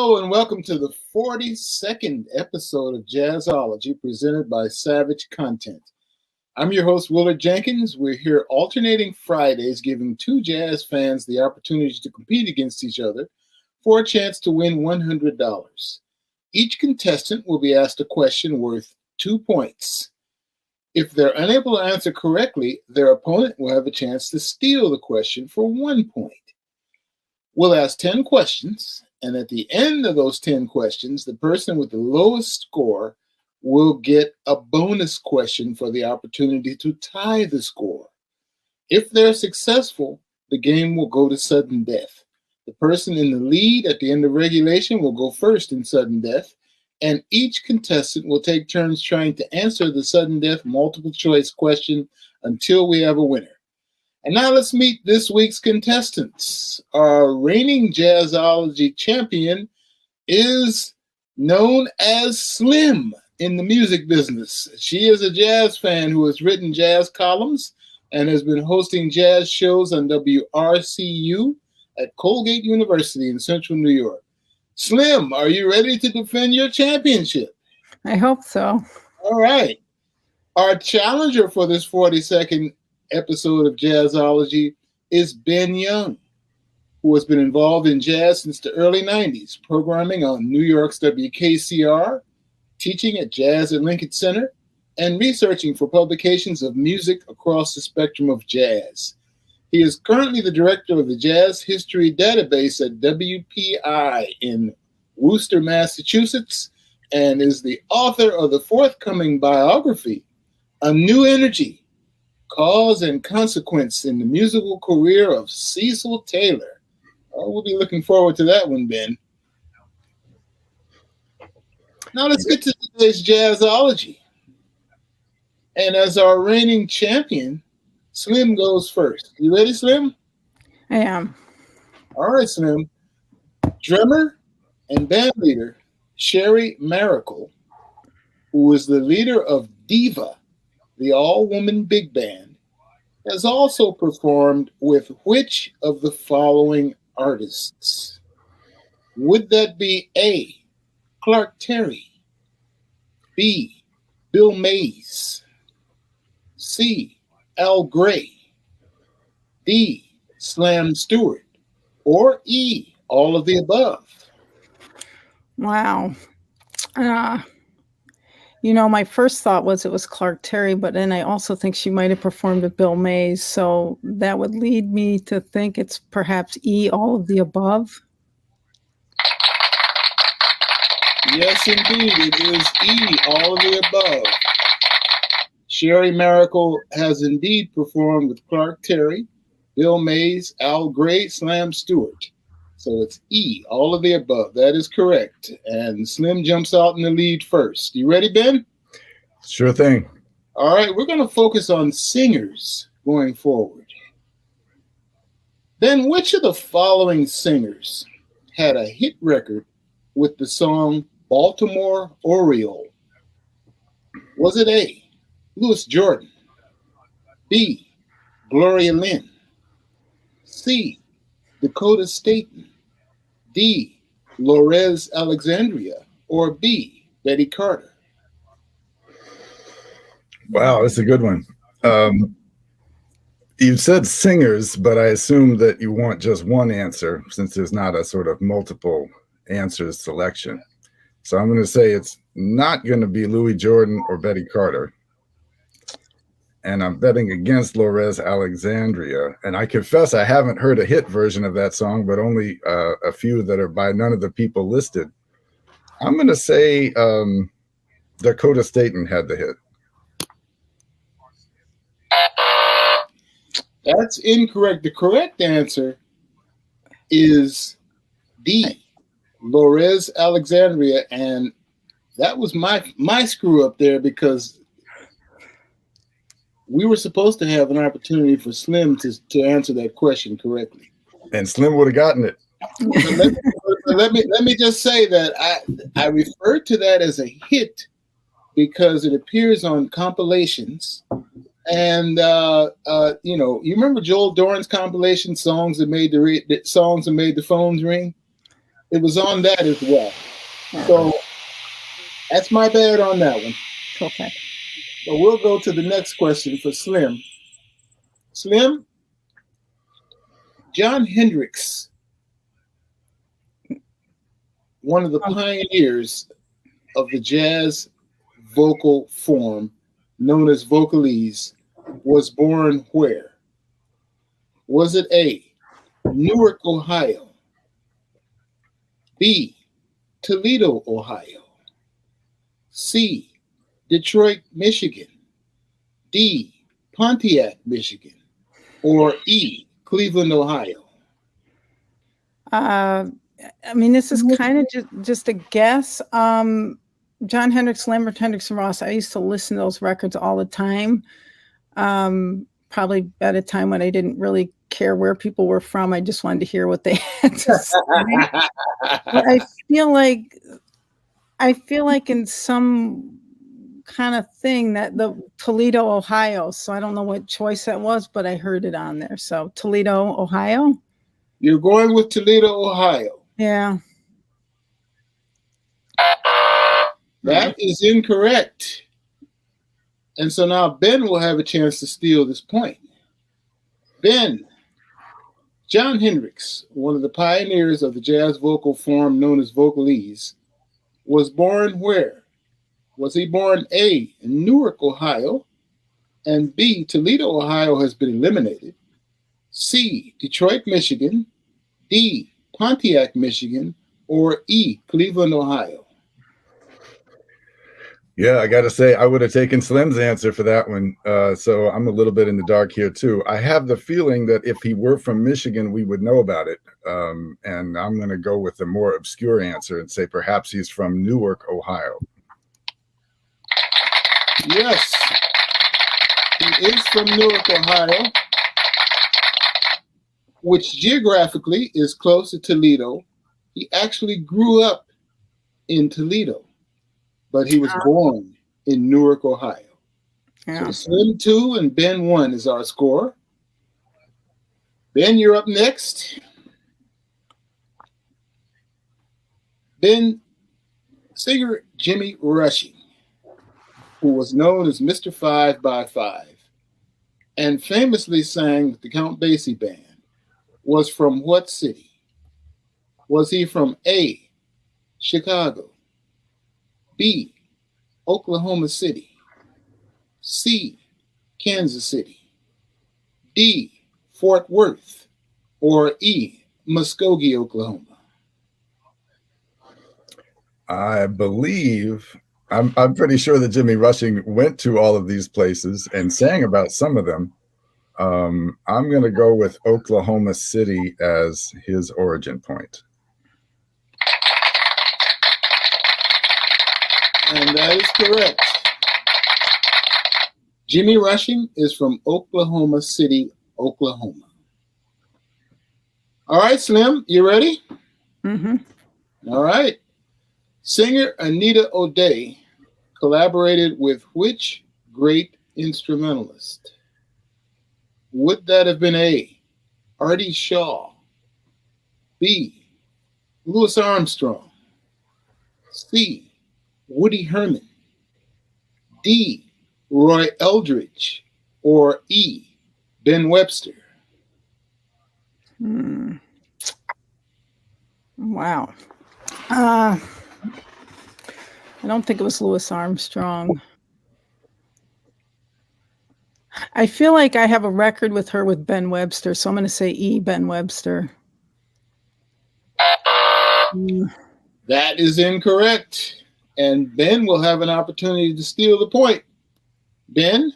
Hello and welcome to the 42nd episode of Jazzology presented by Savage Content. I'm your host, Willard Jenkins. We're here alternating Fridays, giving two jazz fans the opportunity to compete against each other for a chance to win $100. Each contestant will be asked a question worth 2 points. If they're unable to answer correctly, their opponent will have a chance to steal the question for 1 point. We'll ask 10 questions, and at the end of those 10 questions, the person with the lowest score will get a bonus question for the opportunity to tie the score. If they're successful, the game will go to sudden death. The person in the lead at the end of regulation will go first in sudden death, and each contestant will take turns trying to answer the sudden death multiple choice question until we have a winner. And now let's meet this week's contestants. Our reigning Jazzology champion is known as Slim in the music business. She is a jazz fan who has written jazz columns and has been hosting jazz shows on WRCU at Colgate University in Central New York. Slim, are you ready to defend your championship? I hope so. All right. Our challenger for this 42nd episode of Jazzology is Ben Young, who has been involved in jazz since the early 90s, programming on New York's WKCR, teaching at Jazz at Lincoln Center, and researching for publications of music across the spectrum of jazz. He is currently the director of the Jazz History Database at WPI in Worcester, Massachusetts, and is the author of the forthcoming biography, A New Energy, Cause and Consequence in the Musical Career of Cecil Taylor. We'll be looking forward to that one, Ben. Now let's get to today's Jazzology. And as our reigning champion, Slim goes first. You ready, Slim? I am. All right, Slim. Drummer and band leader Sherry Maracle, who is the leader of Diva, the all-woman big band, has also performed with which of the following artists? Would that be A, Clark Terry, B, Bill Mays, C, Al Gray, D, Slam Stewart, or E, all of the above? Wow. My first thought was it was Clark Terry, but then I also think she might have performed with Bill Mays. So that would lead me to think it's perhaps E, all of the above. Yes, indeed. It is E, all of the above. Sherry Maracle has indeed performed with Clark Terry, Bill Mays, Al Gray, Slam Stewart. So it's E, all of the above. That is correct. And Slim jumps out in the lead first. You ready, Ben? Sure thing. All right, we're going to focus on singers going forward. Ben, which of the following singers had a hit record with the song Baltimore Oriole? Was it A, Louis Jordan, B, Gloria Lynn, C, Dakota Staton, D, Lorez Alexandria, or B, Betty Carter? Wow, that's a good one. You said singers, but I assume that you want just one answer since there's not a sort of multiple answers selection. So I'm going to say it's not going to be Louis Jordan or Betty Carter. And I'm betting against Lorez Alexandria. And I confess I haven't heard a hit version of that song, but only a few that are by none of the people listed. I'm going to say Dakota Staton had the hit. That's incorrect. The correct answer is D, Lorez Alexandria. And that was my screw up there because we were supposed to have an opportunity for Slim to answer that question correctly. And Slim would have gotten it. Let me just say that I referred to that as a hit because it appears on compilations. And you remember Joel Doran's compilation songs that made the phones ring? It was on that as well. So that's my bad on that one. Okay. So we'll go to the next question for Slim. Slim, John Hendricks, one of the pioneers of the jazz vocal form known as vocalese, was born where? Was it A, Newark, Ohio, B, Toledo, Ohio, C, Detroit, Michigan, D, Pontiac, Michigan, or E, Cleveland, Ohio? I mean, this is kind of just a guess. John Hendricks, Lambert Hendricks, and Ross. I used to listen to those records all the time. Probably at a time when I didn't really care where people were from. I just wanted to hear what they had to say. But I feel like in some kind of thing that the Toledo, Ohio. So I don't know what choice that was, but I heard it on there. So Toledo, Ohio. You're going with Toledo, Ohio. Yeah. That is incorrect. And so now Ben will have a chance to steal this point. Ben, John Hendricks, one of the pioneers of the jazz vocal form known as vocalese, was born where? Was he born A, in Newark, Ohio, and B, Toledo, Ohio has been eliminated, C, Detroit, Michigan, D, Pontiac, Michigan, or E, Cleveland, Ohio? Yeah, I got to say, I would have taken Slim's answer for that one. So I'm a little bit in the dark here, too. I have the feeling that if he were from Michigan, we would know about it. And I'm going to go with a more obscure answer and say perhaps he's from Newark, Ohio. Yes, he is from Newark, Ohio, which geographically is close to Toledo. He actually grew up in Toledo, but he was born in Newark, Ohio. Yeah. So Slim 2 and Ben 1 is our score. Ben, you're up next. Ben, singer Jimmy Rushing, who was known as Mr. 5x5 and famously sang with the Count Basie Band, was from what city? Was he from A, Chicago, B, Oklahoma City, C, Kansas City, D, Fort Worth, or E, Muskogee, Oklahoma? I believe, I'm pretty sure that Jimmy Rushing went to all of these places and sang about some of them. I'm going to go with Oklahoma City as his origin point. And that is correct. Jimmy Rushing is from Oklahoma City, Oklahoma. All right, Slim, you ready? Mm-hmm. All right. Singer Anita O'Day collaborated with which great instrumentalist? Would that have been A, Artie Shaw, B, Louis Armstrong, C, Woody Herman, D, Roy Eldridge, or E, Ben Webster? Wow. I don't think it was Louis Armstrong. I feel like I have a record with her with Ben Webster, so I'm going to say E, Ben Webster. That is incorrect. And Ben will have an opportunity to steal the point. Ben,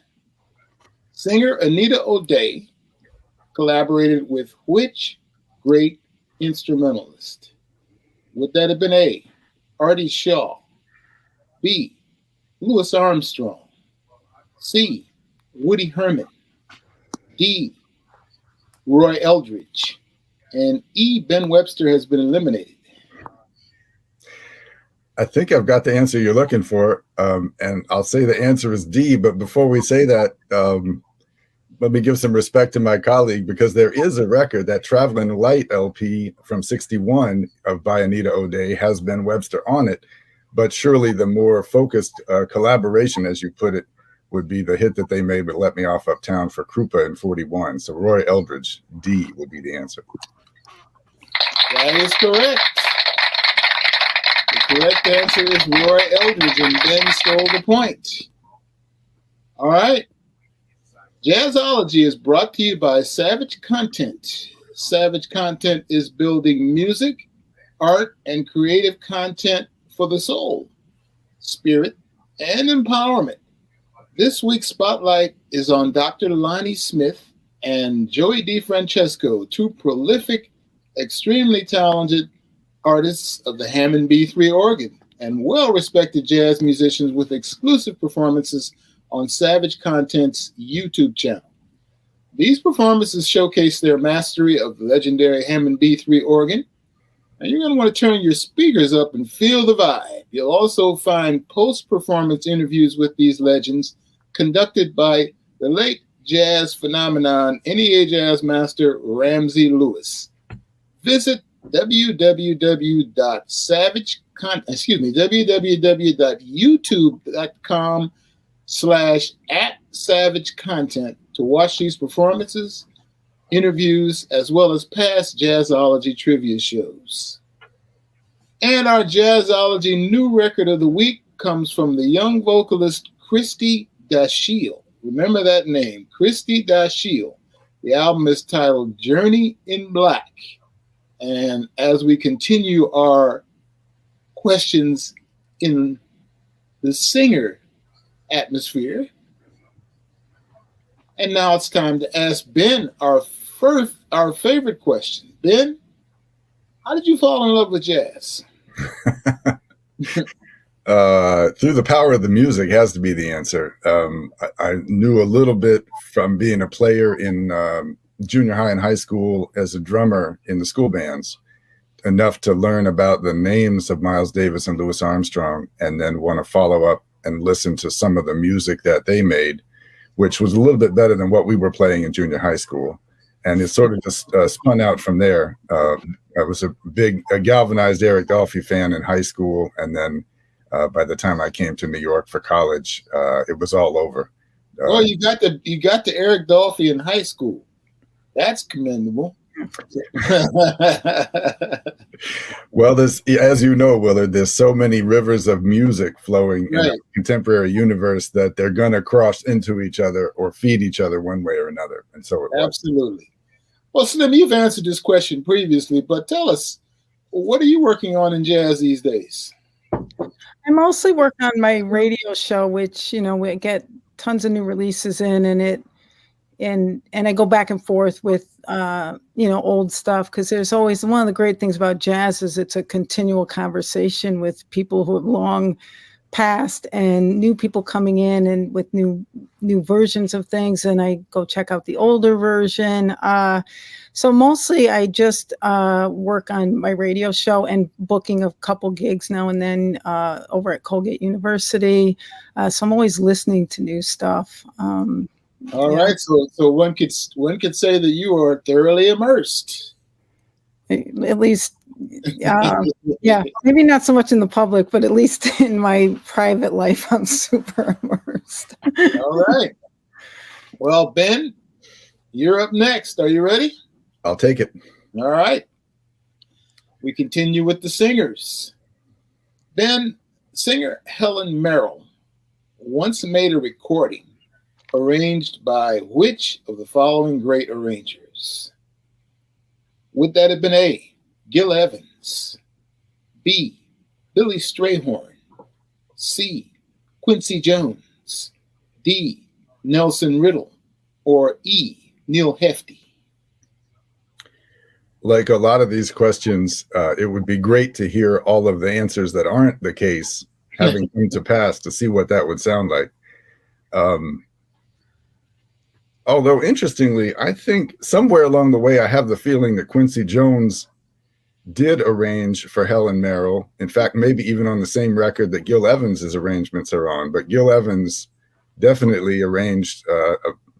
singer Anita O'Day collaborated with which great instrumentalist? Would that have been A, Artie Shaw, B, Louis Armstrong, C, Woody Herman, D, Roy Eldridge, and E, Ben Webster has been eliminated? I think I've got the answer you're looking for, and I'll say the answer is D. But before we say that, let me give some respect to my colleague, because there is a record, that Traveling Light LP from '61 by Anita O'Day has Ben Webster on it. But surely the more focused collaboration, as you put it, would be the hit that they made with Let Me Off Uptown for Krupa in '41. So Roy Eldridge, D, would be the answer. That is correct. The correct answer is Roy Eldridge, and Ben stole the point. All right. Jazzology is brought to you by Savage Content. Savage Content is building music, art, and creative content for the soul, spirit, and empowerment. This week's spotlight is on Dr. Lonnie Smith and Joey DeFrancesco, two prolific, extremely talented artists of the Hammond B3 organ and well-respected jazz musicians with exclusive performances on Savage Content's YouTube channel. These performances showcase their mastery of the legendary Hammond B3 organ, and you're going to want to turn your speakers up and feel the vibe. You'll also find post-performance interviews with these legends conducted by the late jazz phenomenon, NEA jazz master Ramsey Lewis. Visit www.youtube.com/@SavageContent to watch these performances, interviews, as well as past Jazzology trivia shows. And our Jazzology new record of the week comes from the young vocalist Christy Dashiell. Remember that name, Christy Dashiell. The album is titled Journey in Black. And as we continue our questions in the singer atmosphere, and now it's time to ask Ben our favorite question. Ben, how did you fall in love with jazz? Through the power of the music has to be the answer. I knew a little bit from being a player in junior high and high school as a drummer in the school bands, enough to learn about the names of Miles Davis and Louis Armstrong, and then want to follow up and listen to some of the music that they made, which was a little bit better than what we were playing in junior high school. And it sort of just spun out from there. I was a galvanized Eric Dolphy fan in high school. And then by the time I came to New York for college, it was all over. Well, you got the Eric Dolphy in high school. That's commendable. Well, as you know, Willard, there's so many rivers of music flowing in the contemporary universe that they're going to cross into each other or feed each other one way or another. And so it was. Absolutely. Well, Slim, you've answered this question previously, but tell us, what are you working on in jazz these days? I mostly work on my radio show, which, we get tons of new releases in, and I go back and forth with, old stuff, because there's always, one of the great things about jazz is it's a continual conversation with people who have long passed and new people coming in and with new versions of things. And I go check out the older version. So mostly I just work on my radio show and booking a couple gigs now and then over at Colgate University. So I'm always listening to new stuff. All right, so one could say that you are thoroughly immersed. At least, maybe not so much in the public, but at least in my private life, I'm super immersed. All right. Well, Ben, you're up next. Are you ready? I'll take it. All right. We continue with the singers. Ben, singer Helen Merrill once made a recording arranged by which of the following great arrangers? Would that have been A, Gil Evans, B, Billy Strayhorn, C, Quincy Jones, D, Nelson Riddle, or E, Neil Hefti? Like a lot of these questions, it would be great to hear all of the answers that aren't the case having come to pass to see what that would sound like. Although, interestingly, I think somewhere along the way, I have the feeling that Quincy Jones did arrange for Helen Merrill. In fact, maybe even on the same record that Gil Evans's arrangements are on. But Gil Evans definitely arranged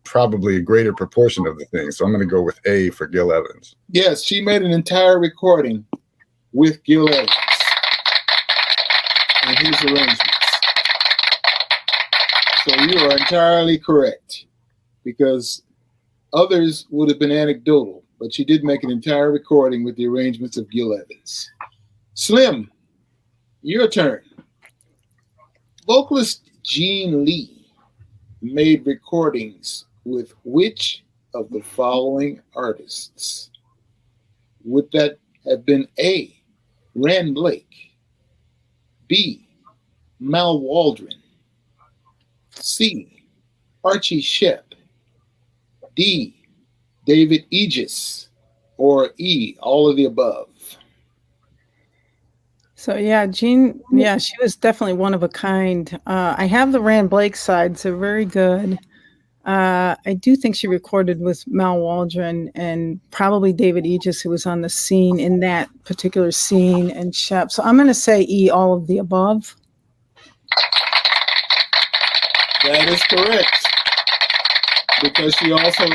probably a greater proportion of the things. So I'm going to go with A for Gil Evans. Yes, she made an entire recording with Gil Evans and his arrangements. So you are entirely correct, because others would have been anecdotal, but she did make an entire recording with the arrangements of Gil Evans. Slim, your turn. Vocalist Gene Lee made recordings with which of the following artists? Would that have been A, Rand Blake, B, Mal Waldron, C, Archie Shepp, D, David Aegis, or E, all of the above? So yeah, Jean, yeah, she was definitely one of a kind. I have the Rand Blake side, so very good. I do think she recorded with Mal Waldron and probably David Aegis, who was on the scene in that particular scene, and Shep. So I'm going to say E, all of the above. That is correct, because she also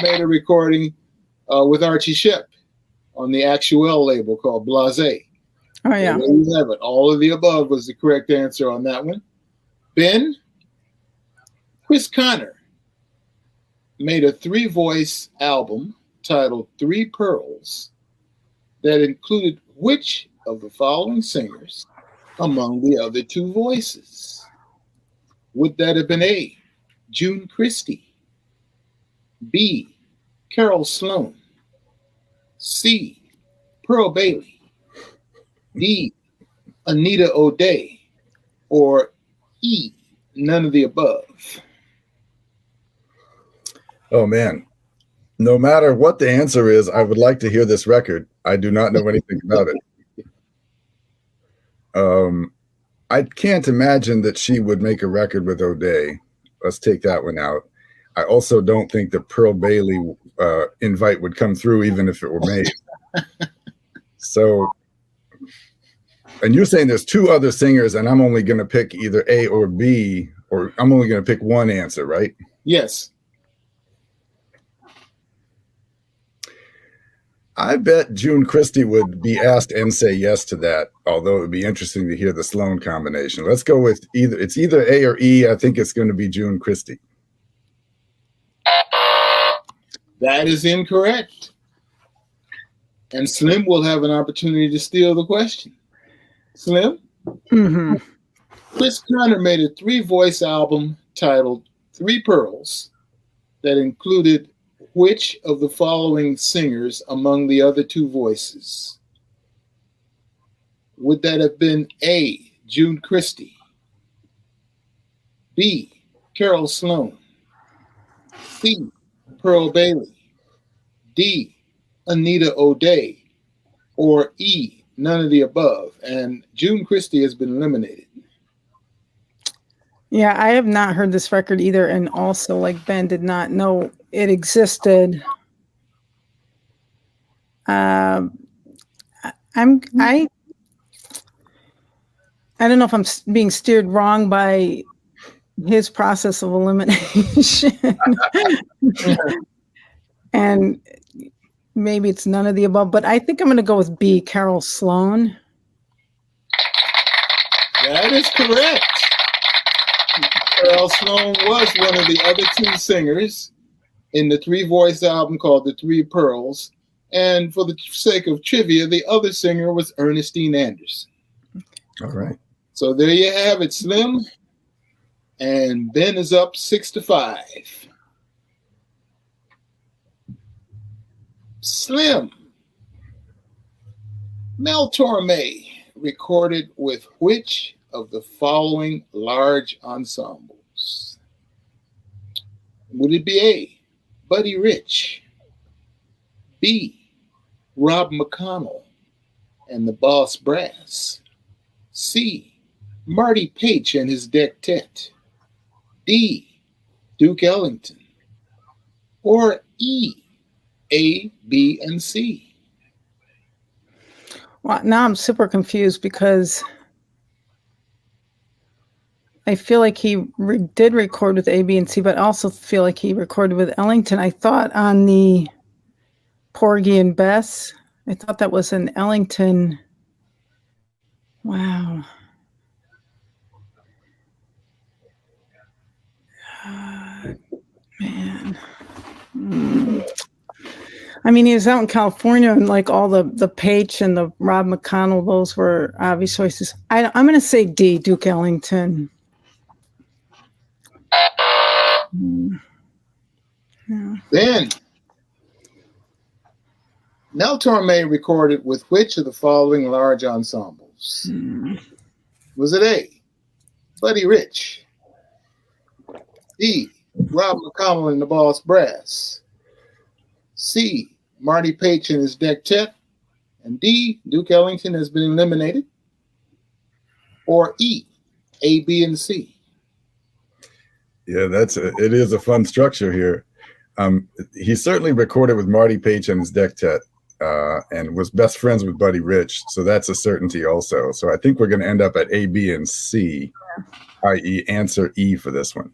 made a recording with Archie Shepp on the Actuel label called Blase. Oh yeah, so there you have it. All of the above was the correct answer on that one. Ben, Chris Connor made a 3-voice album titled Three Pearls that included which of the following singers among the other 2 voices? Would that have been A, June Christie, B, Carol Sloan, C, Pearl Bailey, D, Anita O'Day, or E, none of the above? Oh, man. No matter what the answer is, I would like to hear this record. I do not know anything about it. I can't imagine that she would make a record with O'Day. Let's take that one out. I also don't think the Pearl Bailey invite would come through even if it were made. So, and you're saying there's 2 other singers and I'm only going to pick either A or B, or I'm only going to pick one answer, right? Yes. I bet June Christie would be asked and say yes to that, although it would be interesting to hear the Sloan combination. Let's go with either. It's either A or E. I think it's going to be June Christie. That is incorrect. And Slim will have an opportunity to steal the question. Slim? Mm-hmm. Chris Connor made a 3-voice album titled Three Pearls that included which of the following singers among the other 2 voices? Would that have been A, June Christie, B, Carol Sloan, C, Pearl Bailey, D, Anita O'Day, or E, none of the above? And June Christie has been eliminated. Yeah, I have not heard this record either, and also, like Ben, did not know it existed. I don't know if I'm being steered wrong by his process of elimination, and maybe it's none of the above. But I think I'm going to go with B, Carol Sloan. That is correct. Carol Sloan was one of the other 2 singers in the 3-voice album called The Three Pearls. And for the sake of trivia, the other singer was Ernestine Anderson. All right. So there you have it, Slim. And Ben is up 6-5. Slim. Mel Torme recorded with which of the following large ensembles? Would it be A, Buddy Rich, B, Rob McConnell and the Boss Brass, C, Marty Paich and his Dectet, D, Duke Ellington, or E, A, B, and C? Well, now I'm super confused because feel like he did record with A, B, and C, but I also feel like he recorded with Ellington. I thought on the Porgy and Bess, I thought that was an Ellington. Wow. Man. I mean, he was out in California, and like all the Page and the Rob McConnell, those were obvious choices. I'm going to say D, Duke Ellington. Yeah. Then, Nell Torme recorded with which of the following large ensembles? Was it A, Buddy Rich, B, Rob McConnell and the Boss Brass, C, Marty Page and his Dectet, and D, Duke Ellington has been eliminated, or E, A, B, and C? Yeah, it is a fun structure here. He certainly recorded with Marty Page and his Dectet, and was best friends with Buddy Rich, so that's a certainty also. So I think we're going to end up at A, B, and C, i.e. answer E for this one.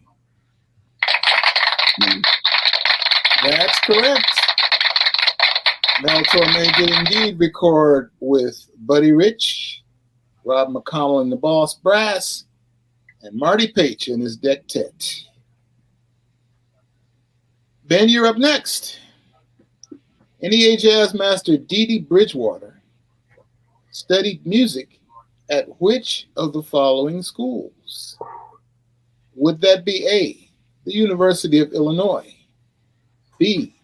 That's correct. Nell Torme did indeed record with Buddy Rich, Rob McConnell and the Boss Brass, and Marty Page and his Dectet. Ben, you're up next. NEA jazz master Dee Dee Bridgewater studied music at which of the following schools? Would that be A, the University of Illinois, B,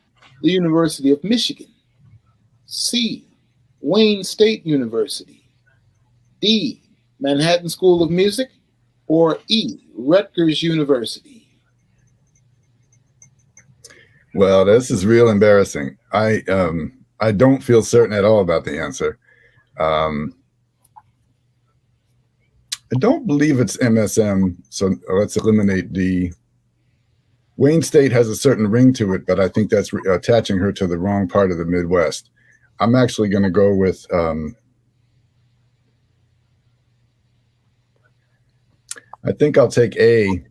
the University of Michigan, C, Wayne State University, D, Manhattan School of Music, or E, Rutgers University? Well, this is real embarrassing. I don't feel certain at all about the answer. I don't believe it's MSM, so let's eliminate D. Wayne State has a certain ring to it, but I think that's attaching her to the wrong part of the Midwest. I'm actually going to go with I think I'll take A,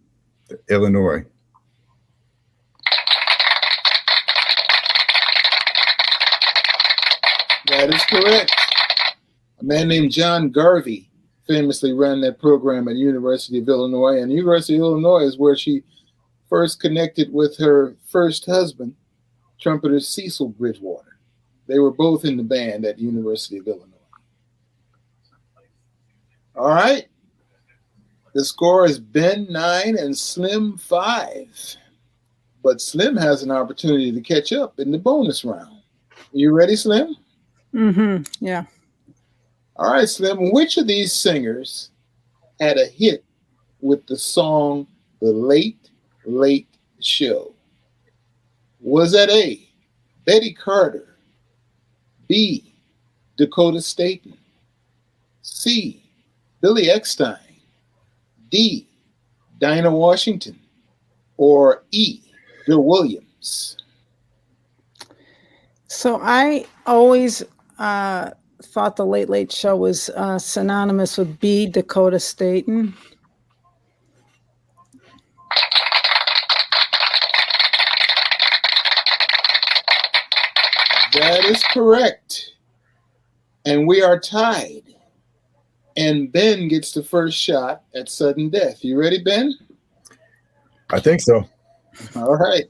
Illinois. That is correct. A man named John Garvey famously ran that program at University of Illinois, and University of Illinois is where she first connected with her first husband, trumpeter Cecil Bridgewater. They were both in the band at University of Illinois. All right. The score is Ben 9 and Slim 5. But Slim has an opportunity to catch up in the bonus round. You ready, Slim? Mm-hmm. Yeah. All right, Slim. Which of these singers had a hit with the song The Late Late Show? Was that A, Betty Carter, B, Dakota Staton, C, Billy Eckstine, D, Dinah Washington, or E, Bill Williams? So I always thought The Late Late Show was synonymous with B, Dakota Staton. That is correct. And we are tied. And Ben gets the first shot at sudden death. You ready, Ben? I think so. All right.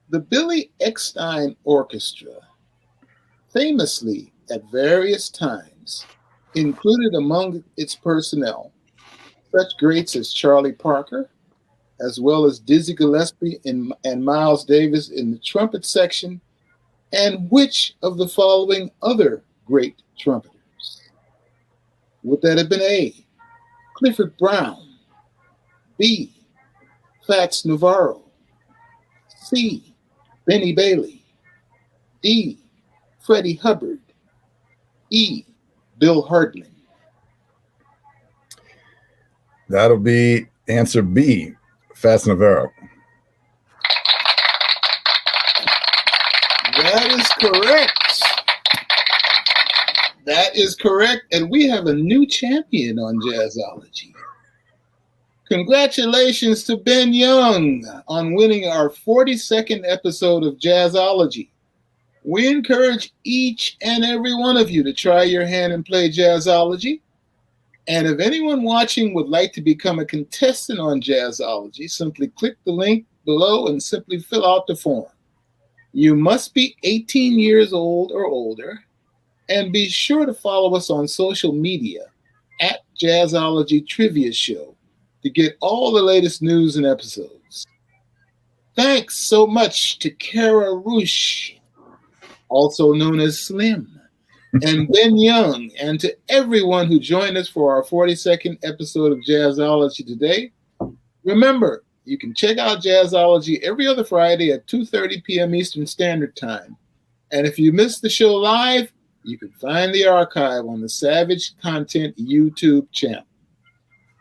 The Billy Eckstine Orchestra famously at various times included among its personnel such greats as Charlie Parker, as well as Dizzy Gillespie and Miles Davis in the trumpet section, and which of the following other great trumpeters? Would that have been A, Clifford Brown, B, Fats Navarro, C, Benny Bailey, D, Freddie Hubbard, E, Bill Hardman? That'll be answer B, Fats Navarro. That is correct. That is correct. And we have a new champion on Jazzology. Congratulations to Ben Young on winning our 42nd episode of Jazzology. We encourage each and every one of you to try your hand and play Jazzology. And if anyone watching would like to become a contestant on Jazzology, simply click the link below and simply fill out the form. You must be 18 years old or older, and be sure to follow us on social media at Jazzology Trivia Show to get all the latest news and episodes. Thanks so much to Kara Roosh, also known as Slim, and Ben Young, and to everyone who joined us for our 42nd episode of Jazzology today. Remember, you can check out Jazzology every other Friday at 2:30 p.m. Eastern Standard Time. And if you missed the show live, you can find the archive on the Savage Content YouTube channel.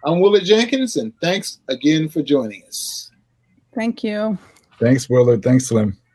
I'm Willard Jenkins, and thanks again for joining us. Thank you. Thanks, Willard. Thanks, Slim.